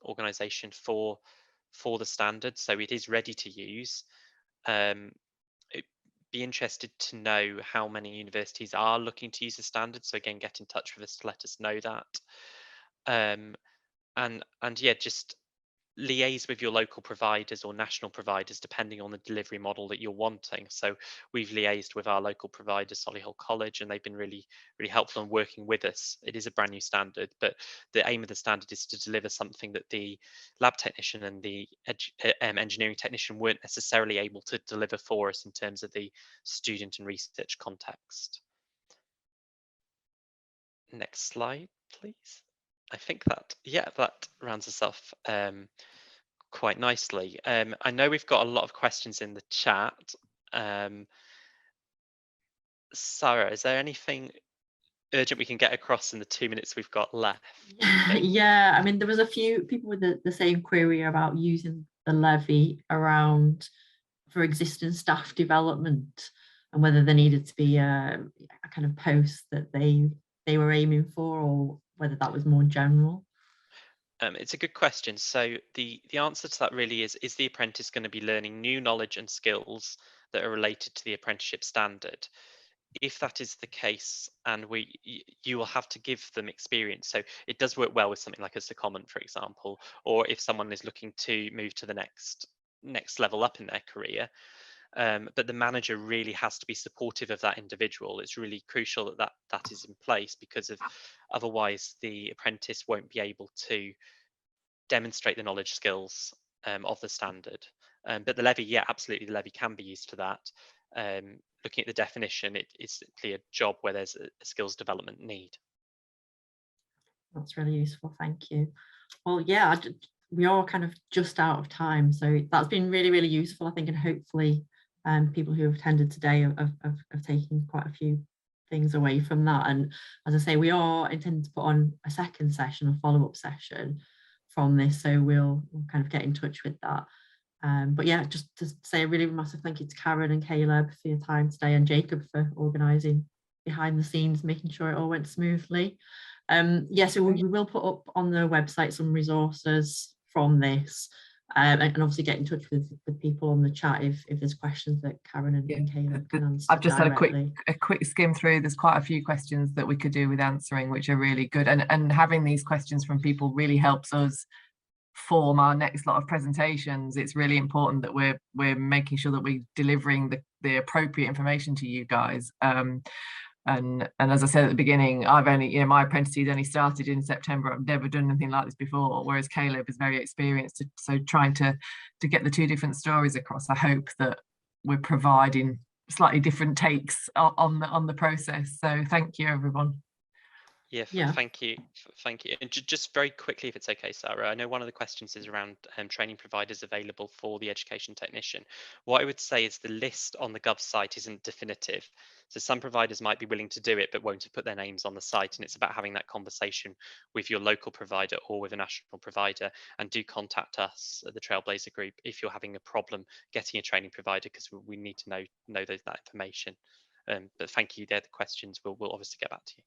organization for the standard, so it is ready to use. Be interested to know how many universities are looking to use the standard, so again, get in touch with us to let us know that. And yeah, just liaise with your local providers or national providers depending on the delivery model that you're wanting. So we've liaised with our local provider, Solihull College, and they've been really helpful in working with us. It is a brand new standard, but the aim of the standard is to deliver something that the lab technician and the engineering technician weren't necessarily able to deliver for us in terms of the student and research context. Next slide, please. I think that rounds us off quite nicely. I know we've got a lot of questions in the chat. Sarah, is there anything urgent we can get across in the 2 minutes we've got left? Yeah, I mean, there was a few people with the same query about using the levy around for existing staff development, and whether there needed to be a kind of post that they were aiming for, or whether that was more general. It's a good question. So the answer to that really is the apprentice going to be learning new knowledge and skills that are related to the apprenticeship standard? If that is the case, and you will have to give them experience. So it does work well with something like a secondment, for example, or if someone is looking to move to the next level up in their career. But the manager really has to be supportive of that individual. It's really crucial that is in place, because otherwise the apprentice won't be able to demonstrate the knowledge skills of the standard. But the levy, yeah, absolutely, the levy can be used for that. Looking at the definition, it's simply a job where there's a skills development need. That's really useful, thank you. Well, yeah, we are kind of just out of time, so that's been really useful, I think, and hopefully people who have attended today have taken quite a few things away from that. And as I say, we are intending to put on a second session, a follow-up session from this, so we'll kind of get in touch with that. But yeah, just to say a really massive thank you to Karen and Caleb for your time today, and Jacob for organising behind the scenes, making sure it all went smoothly. Yeah, so we will put up on the website some resources from this, and obviously get in touch with people on the chat if there's questions that Karen and Caleb can answer. I've just directly. had a quick skim through. There's quite a few questions that we could do with answering, which are really good, and having these questions from people really helps us form our next lot of presentations. It's really important that we're making sure that we're delivering the appropriate information to you guys. And as I said at the beginning, I've only, my apprentice only started in September. I've never done anything like this before, whereas Caleb is very experienced. So trying to get the 2 different stories across, I hope that we're providing slightly different takes on the process. So thank you, everyone. Yeah, Yeah. thank you. Thank you. And just very quickly, if it's okay, Sarah, I know one of the questions is around training providers available for the education technician. What I would say is the list on the Gov site isn't definitive. So some providers might be willing to do it, but won't have put their names on the site. And it's about having that conversation with your local provider or with a national provider. And do contact us at the Trailblazer Group if you're having a problem getting a training provider, because we need to know that information. But thank you. They're the questions. We'll obviously get back to you.